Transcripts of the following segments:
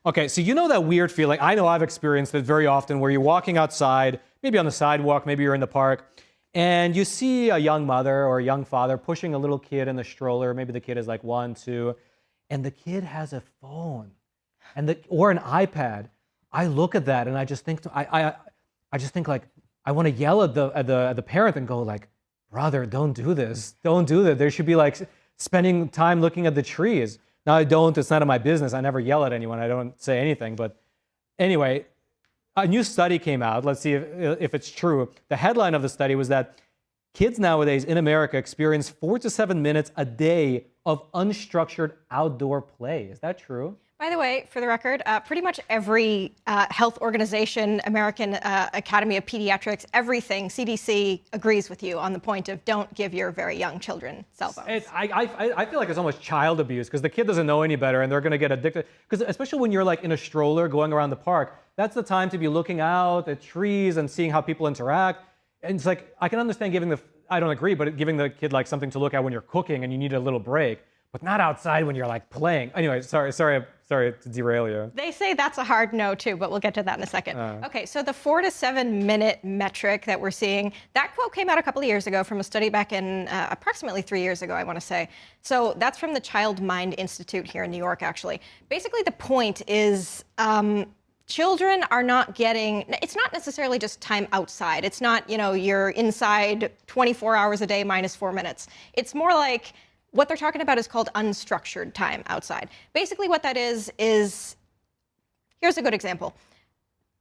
Okay, so you know that weird feeling, I know I've experienced it very often, where you're walking outside, maybe on the sidewalk, maybe you're in the park, and you see a young mother or a young father pushing a little kid in the stroller, maybe the kid is like 1, 2, and the kid has a phone or an iPad. I look at that and I just think, I just think like, I want to yell at the parent and go like, brother, don't do this. Don't do that. There should be like spending time looking at the trees. Now I don't, it's none of my business. I never yell at anyone. I don't say anything. But anyway, a new study came out. Let's see if it's true. The headline of the study was that kids nowadays in America experience 4 to 7 minutes a day of unstructured outdoor play. Is that true? By the way, for the record, pretty much every health organization, American Academy of Pediatrics, everything, CDC agrees with you on the point of don't give your very young children cell phones. I feel like it's almost child abuse because the kid doesn't know any better and they're going to get addicted. Because especially when you're like in a stroller going around the park, that's the time to be looking out at trees and seeing how people interact. And it's like, I can understand I don't agree, but giving the kid like something to look at when you're cooking and you need a little break. But not outside when you're like playing. Anyway, sorry to derail you. They say that's a hard no too, but we'll get to that in a second. Okay, so the 4 to 7 minute metric that we're seeing, that quote came out a couple of years ago from a study back in approximately 3 years ago, I want to say. So that's from the Child Mind Institute here in New York, actually. Basically, the point is children are not getting, it's not necessarily just time outside. It's not, you're inside 24 hours a day minus 4 minutes. It's more like, what they're talking about is called unstructured time outside. Basically what that is, here's a good example.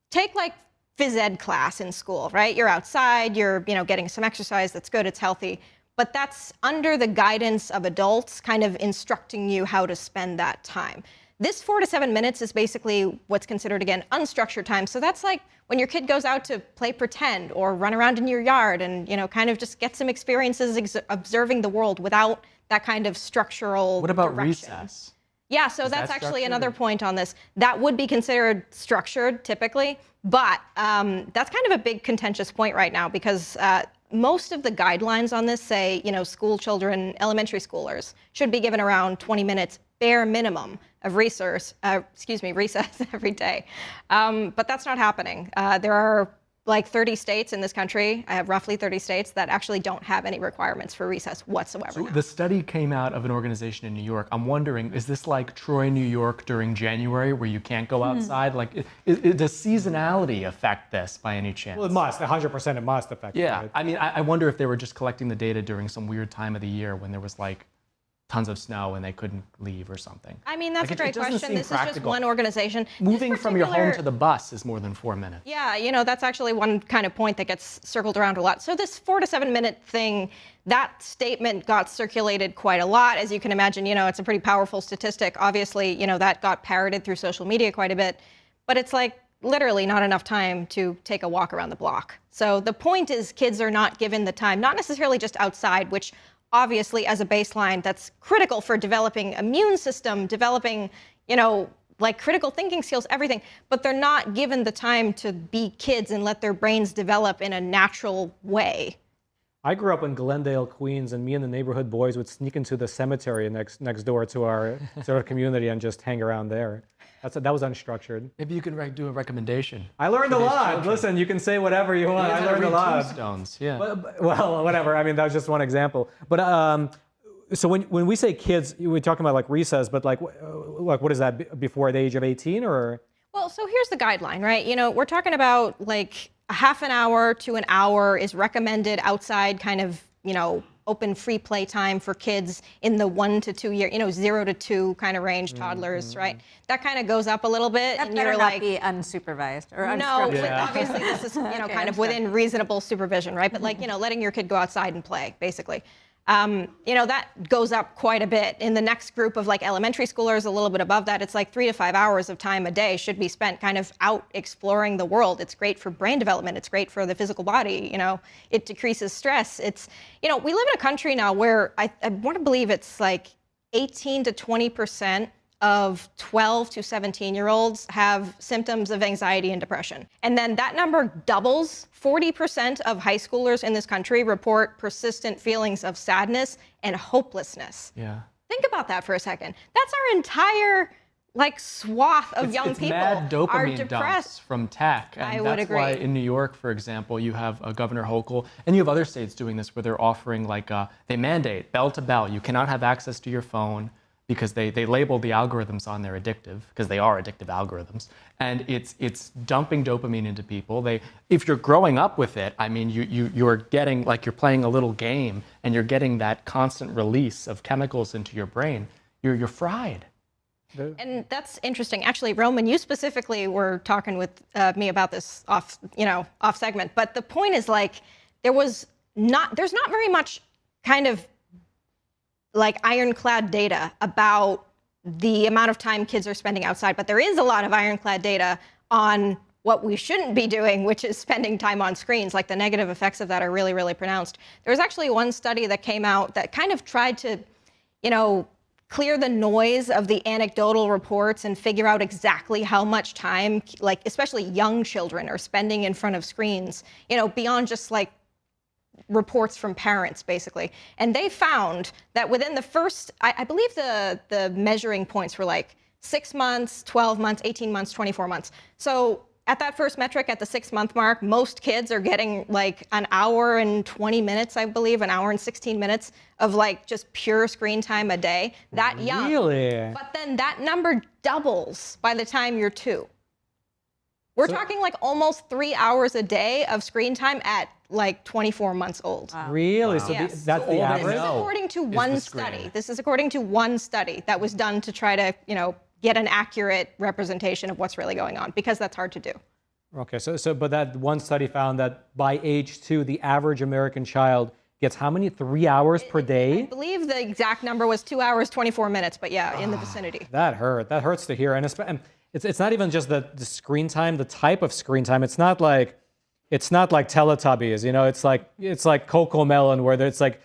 Take like phys ed class in school, right? You're outside, you're getting some exercise, that's good, it's healthy, but that's under the guidance of adults kind of instructing you how to spend that time. This 4 to 7 minutes is basically what's considered, again, unstructured time. So that's like when your kid goes out to play pretend or run around in your yard and, kind of just get some experiences observing the world without that kind of structural What about direction. recess? Yeah, so that's actually another point on this. That would be considered structured typically, but that's kind of a big contentious point right now because most of the guidelines on this say, school children, elementary schoolers should be given around 20 minutes bare minimum of recess every day. But that's not happening. There are like 30 states in this country, I have roughly 30 states that actually don't have any requirements for recess whatsoever. So the study came out of an organization in New York. I'm wondering, is this like Troy, New York during January where you can't go outside? Like, does seasonality affect this by any chance? Well, it must, 100% it must affect it. Yeah, I mean, I wonder if they were just collecting the data during some weird time of the year when there was like tons of snow and they couldn't leave or something. I mean, that's a great question. This is just one organization. Moving from your home to the bus is more than 4 minutes. Yeah, that's actually one kind of point that gets circled around a lot. So this 4 to 7 minute thing, that statement got circulated quite a lot. As you can imagine, it's a pretty powerful statistic. Obviously, that got parroted through social media quite a bit. But it's like literally not enough time to take a walk around the block. So the point is kids are not given the time, not necessarily just outside, which obviously, as a baseline, that's critical for developing immune system, developing, like critical thinking skills, everything. But they're not given the time to be kids and let their brains develop in a natural way. I grew up in Glendale, Queens, and me and the neighborhood boys would sneak into the cemetery next door to our sort of community and just hang around there. That was unstructured. Maybe you can do a recommendation. I learned a lot. Listen, you can say whatever you want. I learned a lot. Tombstones, yeah. Well, whatever. I mean, that was just one example. But so when we say kids, we're talking about like recess, but like what is that, before the age of 18 or? Well, so here's the guideline, right? We're talking about like a half an hour to an hour is recommended outside kind of, open free play time for kids in the 1 to 2 year, 0 to 2 kind of range, toddlers, right? That kind of goes up a little bit. That better not be unsupervised or unstructured. No, obviously this is, kind of within reasonable supervision, right? But like, letting your kid go outside and play, basically. That goes up quite a bit. In the next group of like elementary schoolers, a little bit above that, it's like 3 to 5 hours of time a day should be spent kind of out exploring the world. It's great for brain development. It's great for the physical body. It decreases stress. It's, we live in a country now where I want to believe it's like 18 to 20% of 12 to 17-year-olds have symptoms of anxiety and depression. And then that number doubles. 40% of high schoolers in this country report persistent feelings of sadness and hopelessness. Yeah. Think about that for a second. That's our entire like swath of young It's people mad are dopamine dumps depressed. from tech. And I would that's why agree. in New York, for example, you have Governor Hochul, and you have other states doing this where they're offering they mandate bell to bell. You cannot have access to your phone because they label the algorithms on there addictive, because they are addictive algorithms. And it's dumping dopamine into people. If you're growing up with it, I mean, you're getting, like you're playing a little game and you're getting that constant release of chemicals into your brain. You're fried. And that's interesting. Actually, Roman, you specifically were talking with me about this off segment. But the point is, like, there's not very much kind of like ironclad data about the amount of time kids are spending outside. But there is a lot of ironclad data on what we shouldn't be doing, which is spending time on screens. Like, the negative effects of that are really, really pronounced. There was actually one study that came out that kind of tried to, clear the noise of the anecdotal reports and figure out exactly how much time, like especially young children, are spending in front of screens, beyond just like reports from parents, basically. And they found that within the first, I believe the measuring points were like 6 months, 12 months, 18 months, 24 months. So at that first metric, at the 6-month mark, most kids are getting like an hour and 20 minutes, I believe, an hour and 16 minutes of like just pure screen time a day, that young. Really? But then that number doubles by the time you're 2. We're talking like almost 3 hours a day of screen time at like 24 months old. Wow. Really? So Yes. that's the all they average? This is know according to is one the screen. study. This is according to one study that was done to try to, get an accurate representation of what's really going on, because that's hard to do. Okay, but that one study found that by age 2, the average American child gets how many? 3 hours per I day? believe the exact number was 2 hours, 24 minutes, but yeah, in the vicinity. That hurts to hear. And it's not even just the screen time, the type of screen time. It's not like Teletubbies, it's like Coco Melon, where it's like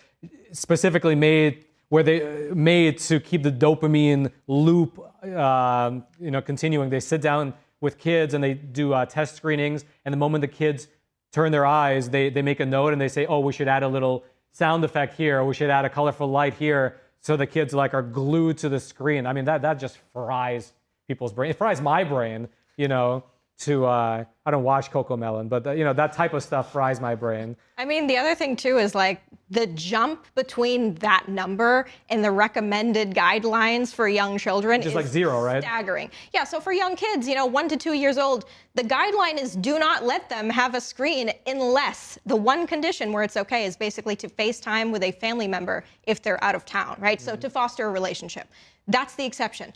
specifically made to keep the dopamine loop continuing. They sit down with kids and they do test screenings, and the moment the kids turn their eyes, they make a note and they say, oh, we should add a little sound effect here, or we should add a colorful light here, so the kids like are glued to the screen. I mean, that just fries people's brain. It fries my brain, I don't watch Coco Melon, but that type of stuff fries my brain. I mean, the other thing too is like the jump between that number and the recommended guidelines for young children Just is like 0, right? staggering. Yeah, so for young kids, 1 to 2 years old, the guideline is do not let them have a screen unless the one condition where it's okay is basically to FaceTime with a family member if they're out of town, right? So to foster a relationship. That's the exception.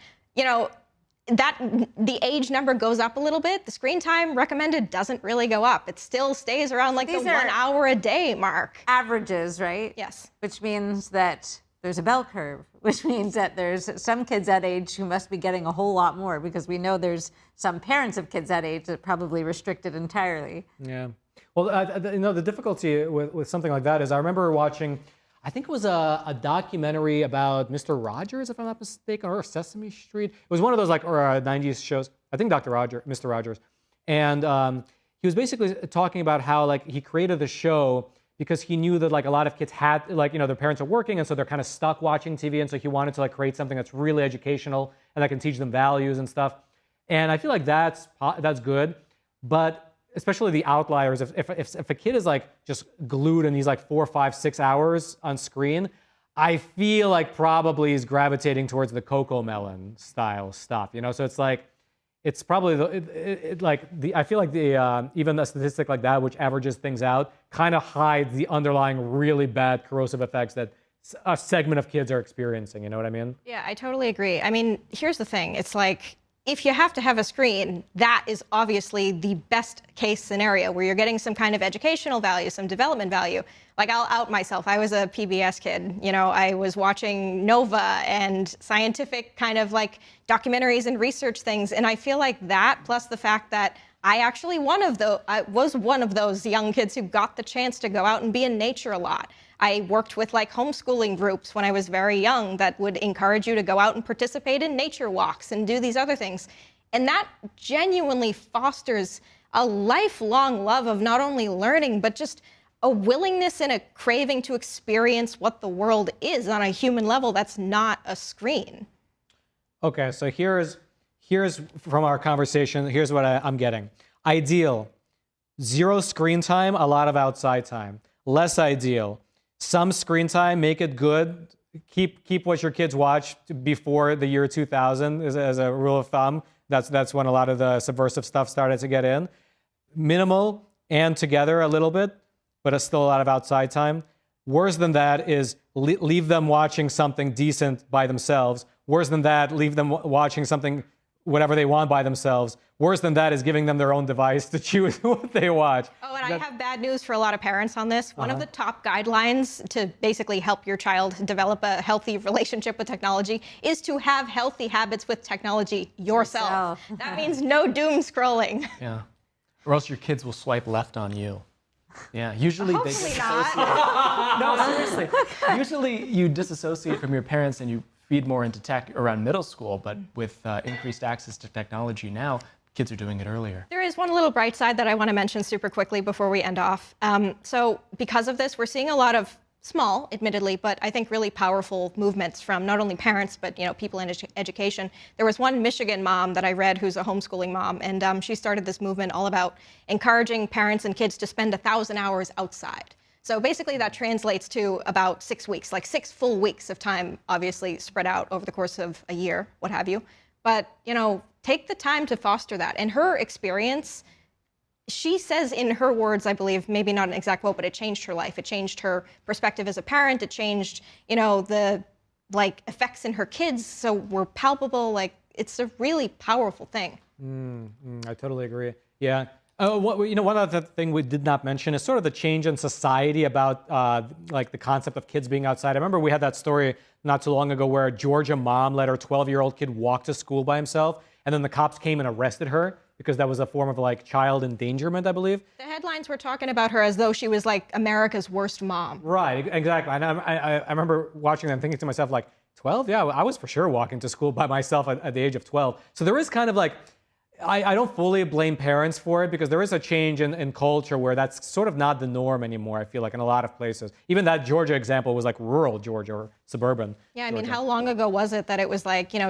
That the age number goes up a little bit. The screen time recommended doesn't really go up. It still stays around like the 1 hour a day mark. Averages, right? Yes. Which means that there's a bell curve, which means that there's some kids that age who must be getting a whole lot more, because we know there's some parents of kids that age that probably restricted entirely. Yeah. Well, the difficulty with something like that is I remember watching, I think it was a documentary about Mr. Rogers, if I'm not mistaken, or Sesame Street. It was one of those 90s shows. I think Mr. Rogers. And he was basically talking about how he created the show because he knew that a lot of kids had, their parents are working, and so they're kind of stuck watching TV, and so he wanted to create something that's really educational and that can teach them values and stuff. And I feel like that's good, but especially the outliers, if a kid is just glued in these 4, 5, 6 hours on screen, I feel like probably is gravitating towards the Coco Melon style stuff, So it's probably I feel like even a statistic like that, which averages things out, kind of hides the underlying really bad corrosive effects that a segment of kids are experiencing. You know what I mean? Yeah, I totally agree. I mean, here's the thing. It's if you have to have a screen, that is obviously the best case scenario where you're getting some kind of educational value, some development value. I'll out myself. I was a PBS kid. I was watching Nova and scientific kind of documentaries and research things. And I feel like that, plus the fact that I actually was one of those young kids who got the chance to go out and be in nature a lot. I worked with homeschooling groups when I was very young that would encourage you to go out and participate in nature walks and do these other things. And that genuinely fosters a lifelong love of not only learning, but just a willingness and a craving to experience what the world is on a human level that's not a screen. Okay, so here's here's from our conversation, here's what I'm getting. Ideal, 0 screen time, a lot of outside time. Less ideal, some screen time, make it good. Keep what your kids watch before the year 2000 as a rule of thumb. That's when a lot of the subversive stuff started to get in. Minimal and together a little bit, but it's still a lot of outside time. Worse than that is leave them watching something decent by themselves. Worse than that, leave them watching something, whatever they want by themselves. Worse than that is giving them their own device to choose what they watch. Oh, and I have bad news for a lot of parents on this. One of the top guidelines to basically help your child develop a healthy relationship with technology is to have healthy habits with technology yourself. That means no doom scrolling. Yeah. Or else your kids will swipe left on you. Yeah, usually they Hopefully disassociate. not. No, seriously. Usually you disassociate from your parents and you feed more into tech around middle school, but with increased access to technology now, kids are doing it earlier. There is one little bright side that I want to mention super quickly before we end off. So because of this, we're seeing a lot of small, admittedly, but I think really powerful movements from not only parents, but people in education. There was one Michigan mom that I read who's a homeschooling mom, and she started this movement all about encouraging parents and kids to spend 1,000 hours outside. So basically that translates to about 6 weeks, like 6 full weeks of time, obviously spread out over the course of a year, what have you. But, take the time to foster that. And her experience, she says in her words, I believe, maybe not an exact quote, but it changed her life. It changed her perspective as a parent. It changed, the effects in her kids. So were palpable. It's a really powerful thing. I totally agree. Yeah. One other thing we did not mention is sort of the change in society about the concept of kids being outside. I remember we had that story not too long ago where a Georgia mom let her 12-year-old kid walk to school by himself, and then the cops came and arrested her because that was a form of child endangerment, I believe. The headlines were talking about her as though she was America's worst mom. Right, exactly. And I remember watching them thinking to myself, 12? Yeah, I was for sure walking to school by myself at the age of 12. So there is kind of I don't fully blame parents for it because there is a change in culture where that's sort of not the norm anymore, I feel in a lot of places. Even that Georgia example was rural Georgia or suburban. Yeah, I mean, how long ago was it that it was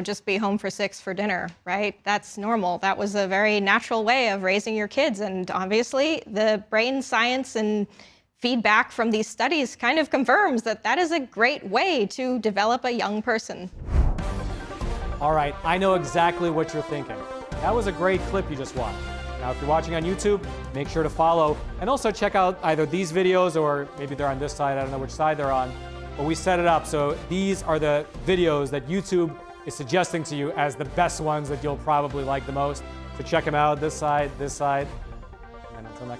just be home for 6 for dinner, right? That's normal. That was a very natural way of raising your kids. And obviously the brain science and feedback from these studies kind of confirms that that is a great way to develop a young person. All right, I know exactly what you're thinking. That was a great clip you just watched. Now, if you're watching on YouTube, make sure to follow and also check out either these videos or maybe they're on this side. I don't know which side they're on, but we set it up. So these are the videos that YouTube is suggesting to you as the best ones that you'll probably like the most. So check them out, this side, and until next time.